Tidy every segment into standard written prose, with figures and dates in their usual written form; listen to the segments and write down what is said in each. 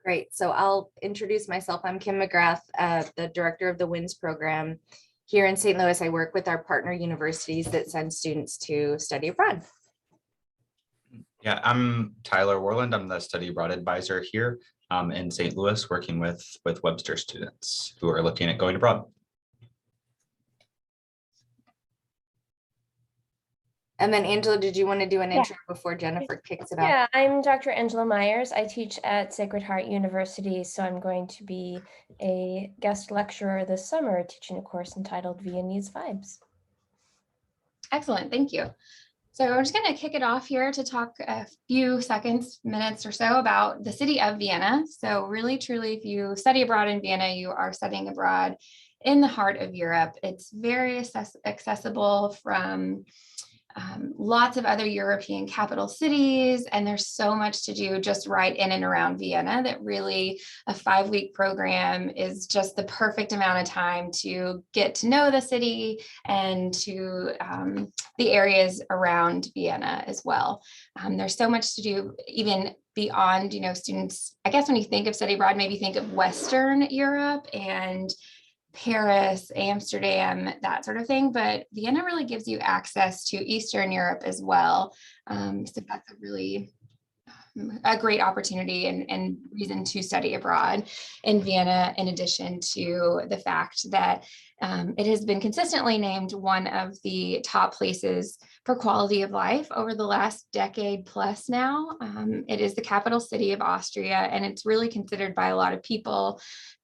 Great. So I'll introduce myself. I'm Kim McGrath, the director of the WINS program. Here in St. Louis, I work with our partner universities that send students to study abroad. Yeah, I'm Tyler Warland. I'm the study abroad advisor here in St. Louis, working with Webster students who are looking at going abroad. And then Angela, did you want to do an intro before Jennifer kicks it off? Yeah, I'm Dr. Angela Meyers. I teach at Sacred Heart University, so I'm going to be a guest lecturer this summer teaching a course entitled Viennese Vibes. Excellent, thank you. So we're just going to kick it off here to talk a few minutes or so about the city of Vienna. So really, truly, if you study abroad in Vienna, you are studying abroad in the heart of Europe. It's very accessible from lots of other European capital cities, and there's so much to do just right in and around Vienna that really a 5-week program is just the perfect amount of time to get to know the city and to the areas around Vienna as well. There's so much to do even beyond, students, I guess when you think of study abroad, maybe think of Western Europe and Paris, Amsterdam, that sort of thing, but Vienna really gives you access to Eastern Europe as well. So that's a really a great opportunity and reason to study abroad in Vienna, in addition to the fact that it has been consistently named one of the top places for quality of life over the last decade plus now. It is the capital city of Austria, and it's really considered by a lot of people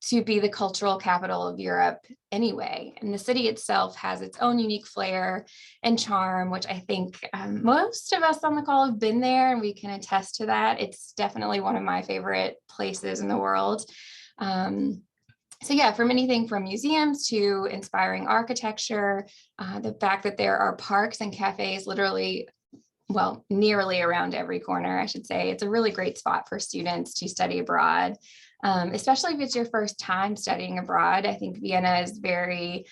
to be the cultural capital of Europe anyway. And the city itself has its own unique flair and charm, which I think most of us on the call have been there, and we can attest to that. It's definitely one of my favorite places in the world. So yeah, from anything from museums to inspiring architecture, the fact that there are parks and cafes literally, well, nearly around every corner, I should say. It's a really great spot for students to study abroad, especially if it's your first time studying abroad. I think Vienna is very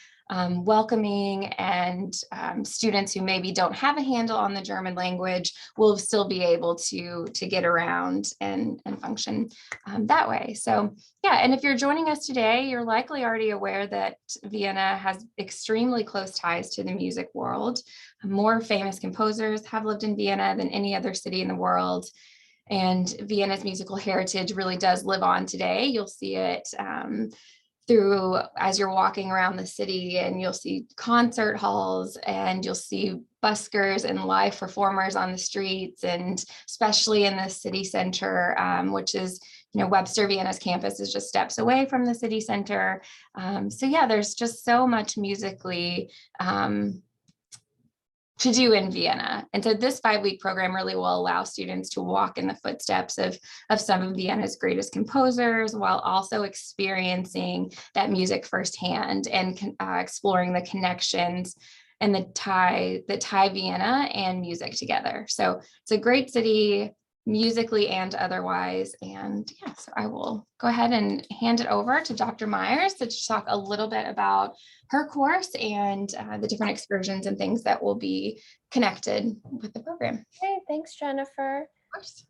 welcoming, and students who maybe don't have a handle on the German language will still be able to get around and function that way. So yeah, and if you're joining us today, you're likely already aware that Vienna has extremely close ties to the music world. More famous composers have lived in Vienna than any other city in the world. And Vienna's musical heritage really does live on today. You'll see it through as you're walking around the city, and you'll see concert halls, and you'll see buskers and live performers on the streets, and especially in the city center, which is, Webster Vienna's campus is just steps away from the city center. So yeah, there's just so much musically to do in Vienna. And so this 5-week program really will allow students to walk in the footsteps of some of Vienna's greatest composers, while also experiencing that music firsthand and exploring the connections and the tie Vienna and music together. So it's a great city, musically and otherwise. And yeah, so I will go ahead and hand it over to Dr. Meyers to talk a little bit about her course and the different excursions and things that will be connected with the program. Hey, thanks, Jennifer. Of course.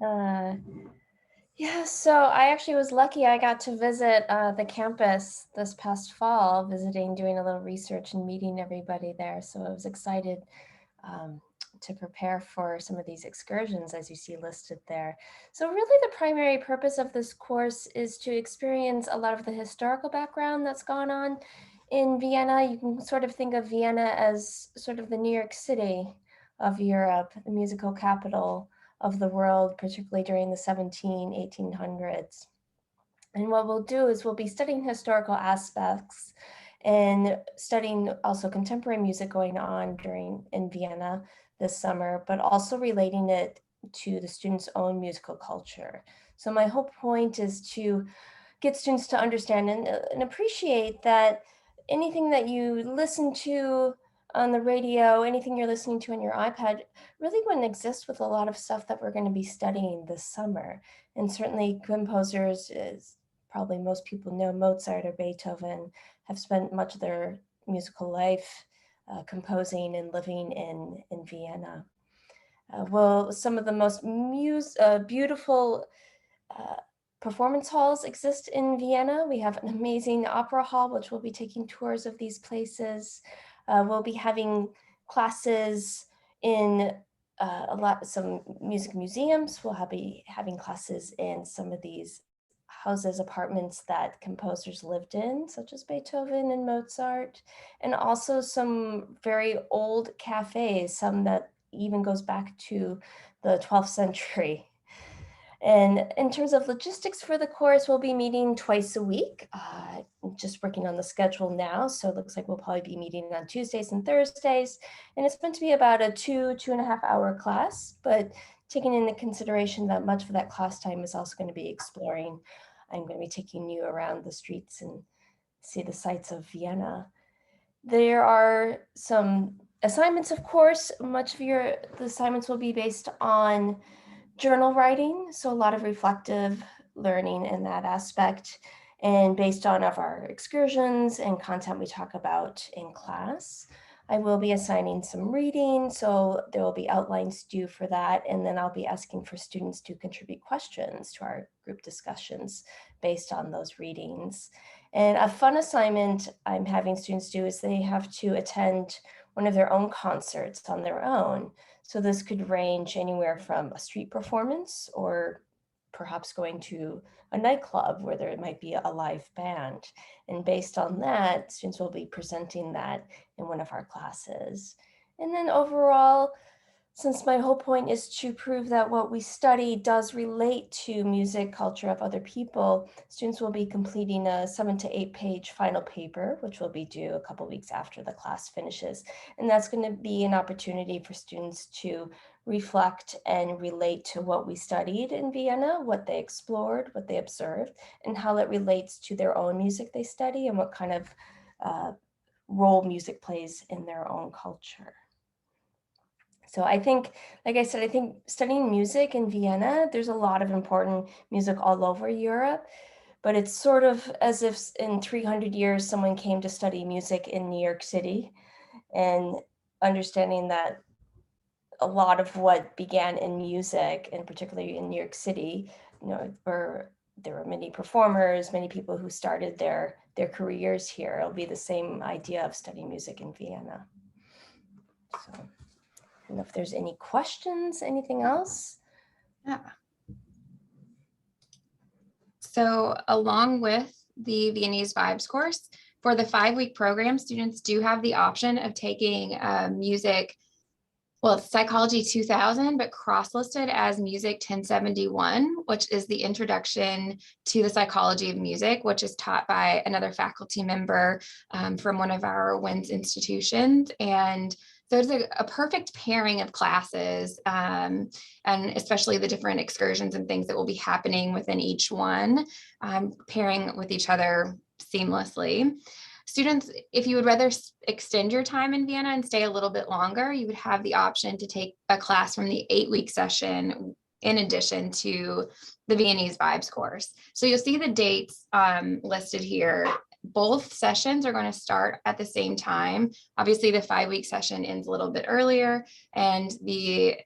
Yeah, so I actually was lucky. I got to visit the campus this past fall, doing a little research and meeting everybody there. So I was excited to prepare for some of these excursions, as you see listed there. So really the primary purpose of this course is to experience a lot of the historical background that's gone on in Vienna. You can sort of think of Vienna as sort of the New York City of Europe, the musical capital of the world, particularly during the 1800s. And what we'll do is we'll be studying historical aspects and studying also contemporary music going on in Vienna this summer, but also relating it to the students' own musical culture. So my whole point is to get students to understand and appreciate that anything that you listen to on the radio, anything you're listening to on your iPad, really wouldn't exist with a lot of stuff that we're going to be studying this summer. And certainly composers, as probably most people know, Mozart or Beethoven, have spent much of their musical life composing and living in Vienna. Well, some of the most beautiful performance halls exist in Vienna. We have an amazing opera hall, which we'll be taking tours of these places. We'll be having classes in some music museums. We'll be having classes in some of these houses, apartments that composers lived in, such as Beethoven and Mozart, and also some very old cafes, some that even goes back to the 12th century. And in terms of logistics for the course, we'll be meeting twice a week, just working on the schedule now. So it looks like we'll probably be meeting on Tuesdays and Thursdays. And it's meant to be about a 2.5 hour class, but taking into consideration that much of that class time is also going to be exploring. I'm going to be taking you around the streets and see the sights of Vienna. There are some assignments, of course. Much of the assignments will be based on journal writing, so a lot of reflective learning in that aspect, and based on our excursions and content we talk about in class. I will be assigning some reading, so there will be outlines due for that, and then I'll be asking for students to contribute questions to our group discussions based on those readings. And a fun assignment I'm having students do is they have to attend one of their own concerts on their own. So this could range anywhere from a street performance or perhaps going to a nightclub where there might be a live band. And based on that, students will be presenting that in one of our classes. And then overall, since my whole point is to prove that what we study does relate to music culture of other people, students will be completing a 7 to 8 page final paper, which will be due a couple weeks after the class finishes. And that's going to be an opportunity for students to reflect and relate to what we studied in Vienna, what they explored, what they observed, and how that relates to their own music they study and what kind of role music plays in their own culture. So I think, like I said, I think studying music in Vienna, there's a lot of important music all over Europe, but it's sort of as if in 300 years, someone came to study music in New York City, and understanding that a lot of what began in music, and particularly in New York City, there were many performers, many people who started their careers here. It'll be the same idea of studying music in Vienna. So. I don't know if there's any questions, anything else? Yeah. So along with the Viennese Vibes course, for the 5-week program, students do have the option of taking music, well, it's Psychology 2000, but cross-listed as Music 1071, which is the introduction to the psychology of music, which is taught by another faculty member from one of our WINS institutions. And so it's a perfect pairing of classes, and especially the different excursions and things that will be happening within each one, pairing with each other seamlessly. Students, if you would rather extend your time in Vienna and stay a little bit longer, you would have the option to take a class from the 8-week session in addition to the Viennese Vibes course. So you'll see the dates listed here. Both sessions are going to start at the same time. Obviously, the 5-week session ends a little bit earlier, and the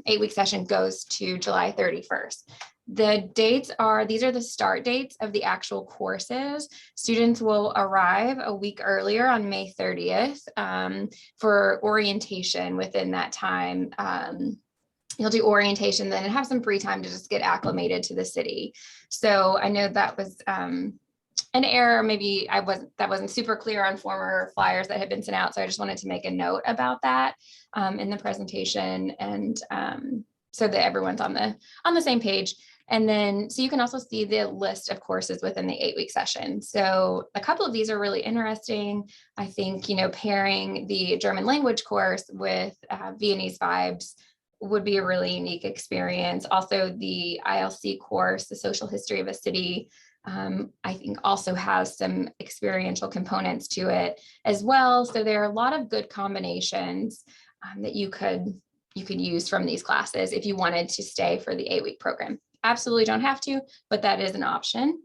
8-week session goes to July 31st. The dates these are the start dates of the actual courses. Students will arrive a week earlier on May 30th for orientation within that time. You'll do orientation then and have some free time to just get acclimated to the city. So I know that was an error, maybe that wasn't super clear on former flyers that had been sent out. So I just wanted to make a note about that in the presentation, and so that everyone's on the same page. And then, so you can also see the list of courses within the 8-week session. So a couple of these are really interesting. I think, pairing the German language course with Viennese Vibes would be a really unique experience. Also the ILC course, the social history of a city, I think also has some experiential components to it as well. So there are a lot of good combinations that you could use from these classes if you wanted to stay for the 8-week program. Absolutely don't have to, but that is an option.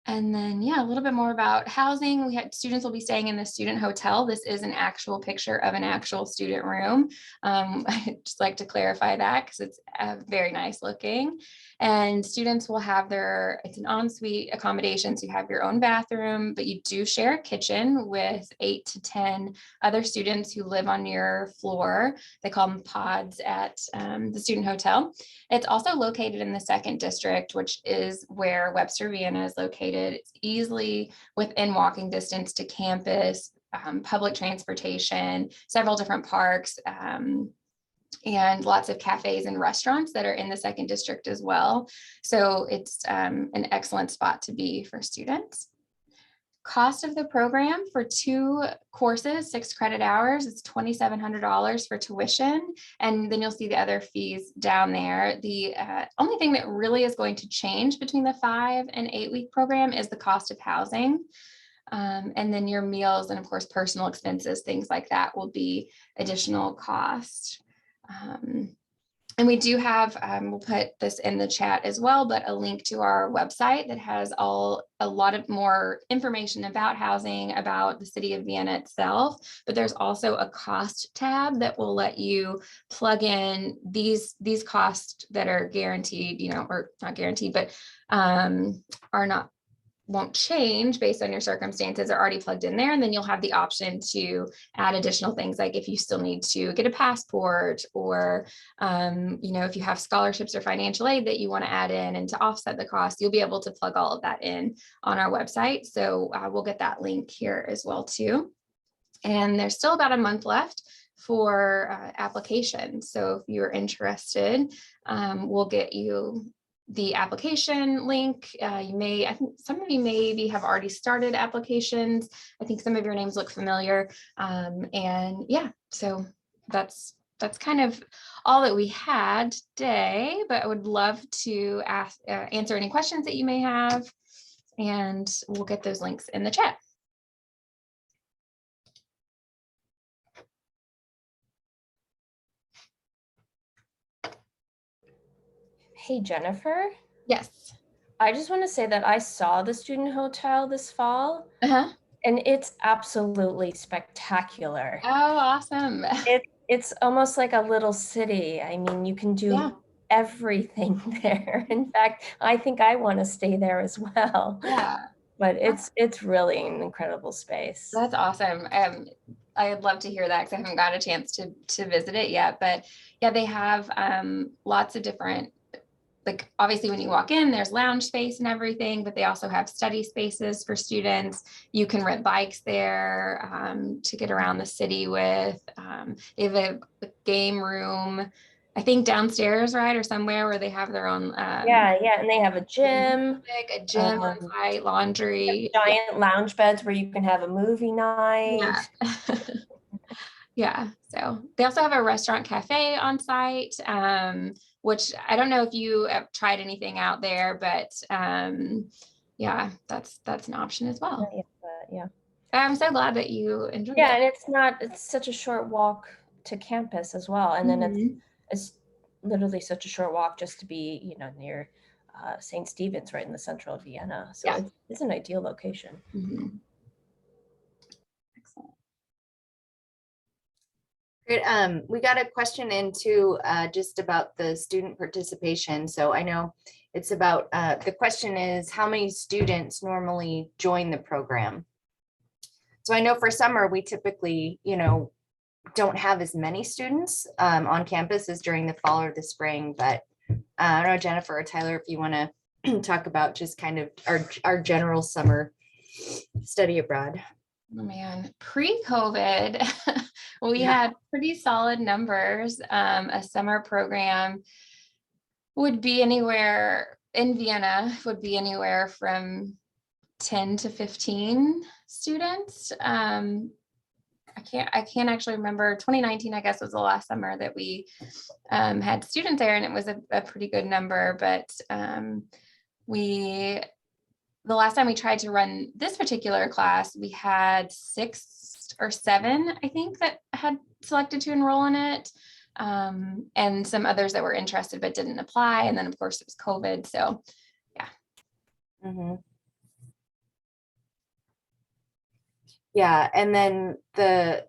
And then, yeah, a little bit more about housing. We had students will be staying in the student hotel. This is an actual picture of an actual student room. I just like to clarify that because it's very nice looking. And students will have it's an ensuite accommodation. So you have your own bathroom, but you do share a kitchen with 8 to 10 other students who live on your floor. They call them pods at the student hotel. It's also located in the 2nd district, which is where Webster Vienna is located. It's easily within walking distance to campus, public transportation, several different parks, and lots of cafes and restaurants that are in the 2nd district as well. So it's an excellent spot to be for students. Cost of the program for 2 courses, 6 credit hours, it's $2,700 for tuition. And then you'll see the other fees down there. The only thing that really is going to change between the 5 and 8 week program is the cost of housing. And then your meals and of course, personal expenses, things like that will be additional cost. And we do have, we'll put this in the chat as well, but a link to our website that has a lot of more information about housing, about the city of Vienna itself. But there's also a cost tab that will let you plug in these costs that are guaranteed, or not guaranteed, but won't change based on your circumstances, are already plugged in there. And then you'll have the option to add additional things, like if you still need to get a passport, or if you have scholarships or financial aid that you want to add in and to offset the cost, you'll be able to plug all of that in on our website. So we'll get that link here as well too. And there's still about a month left for application. So if you're interested, we'll get you the application link. I think some of you maybe have already started applications. I think some of your names look familiar. And yeah, so that's kind of all that we had today, but I would love to answer any questions that you may have, and we'll get those links in the chat. Hey, Jennifer. Yes. I just want to say that I saw the student hotel this fall, Uh-huh. and it's absolutely spectacular. Oh, awesome. It's almost like a little city. I mean, you can do everything there. In fact, I think I want to stay there as well. Yeah. But it's really an incredible space. That's awesome. I'd love to hear that because I haven't got a chance to visit it yet. But yeah, they have lots of different, like obviously when you walk in, there's lounge space and everything, but they also have study spaces for students. You can rent bikes there to get around the city with. They have a game room, I think downstairs, right, or somewhere where they have their own. Yeah, and they have a gym. On site, laundry. Giant lounge beds where you can have a movie night. Yeah. Yeah, so they also have a restaurant cafe on site, which I don't know if you have tried anything out there, but yeah, that's an option as well. Yeah. I'm so glad that you enjoyed it. Yeah, and it's such a short walk to campus as well. And then it's literally such a short walk just to be, near St. Stephen's, right in the central of Vienna. So it's an ideal location. Mm-hmm. Great. We got a question into just about the student participation. So I know it's about, the question is, how many students normally join the program? So I know for summer, we typically, don't have as many students on campus as during the fall or the spring, but I don't know, Jennifer or Tyler, if you want to talk about just kind of our general summer study abroad. Oh man, pre-COVID, we had pretty solid numbers. A summer program would be anywhere in Vienna, would be anywhere from 10 to 15 students. I can't actually remember. 2019, I guess, was the last summer that we had students there, and it was a pretty good number. But the last time we tried to run this particular class, we had 6 or 7, I think, that had selected to enroll in it, and some others that were interested but didn't apply. And then, of course, it was COVID. So, yeah. Mm-hmm. Yeah, and then the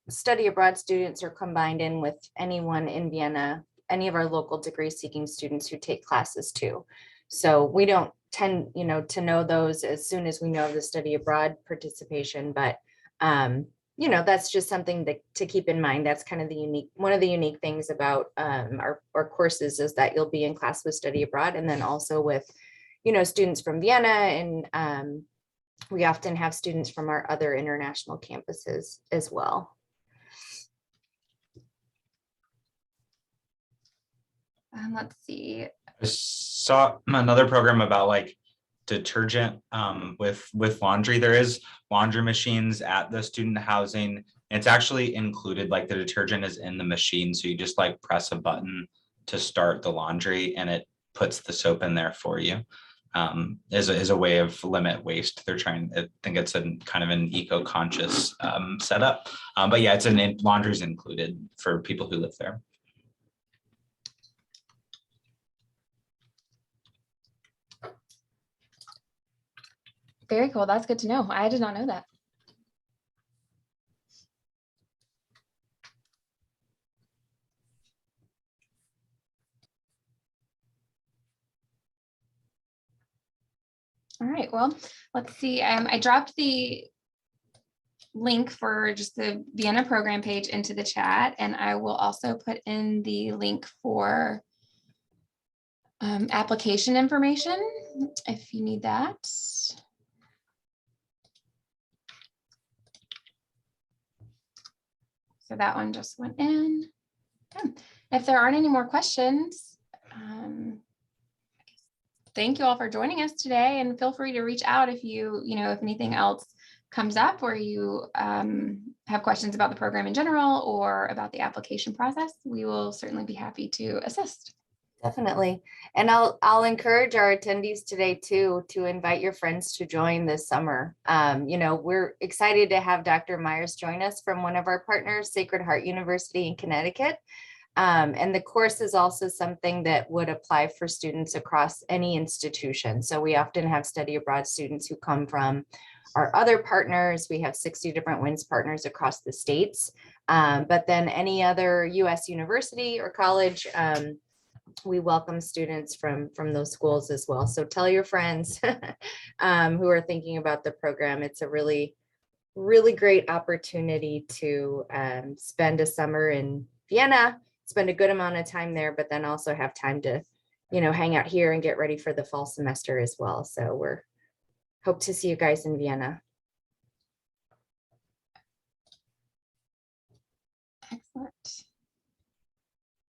study abroad students are combined in with anyone in Vienna, any of our local degree seeking students who take classes too. So we don't tend, to know those as soon as we know of the study abroad participation, but that's just something to keep in mind. That's kind of one of the unique things about our courses is that you'll be in class with study abroad, and then also with, students from Vienna, and we often have students from our other international campuses as well. Let's see. I saw another program about like detergent with laundry. There is laundry machines at the student housing. It's actually included, like the detergent is in the machine. So you just like press a button to start the laundry and it puts the soap in there for you. Is a way of limit waste. They're trying, I think it's a kind of an eco-conscious setup. But yeah, laundry's included for people who live there. Very cool. That's good to know. I did not know that. All right, well, let's see. I dropped the link for just the Vienna program page into the chat, and I will also put in the link for application information if you need that. So that one just went in. Okay. If there aren't any more questions, thank you all for joining us today, and feel free to reach out if if anything else comes up or you have questions about the program in general or about the application process. We will certainly be happy to assist. Definitely. And I'll encourage our attendees today too, to invite your friends to join this summer. We're excited to have Dr. Meyers join us from one of our partners, Sacred Heart University in Connecticut. And the course is also something that would apply for students across any institution. So we often have study abroad students who come from our other partners. We have 60 different WINS partners across the states. But then any other US university or college, we welcome students from those schools as well. So tell your friends who are thinking about the program. It's a really, really great opportunity to spend a summer in Vienna, spend a good amount of time there, but then also have time to, hang out here and get ready for the fall semester as well. So hope to see you guys in Vienna.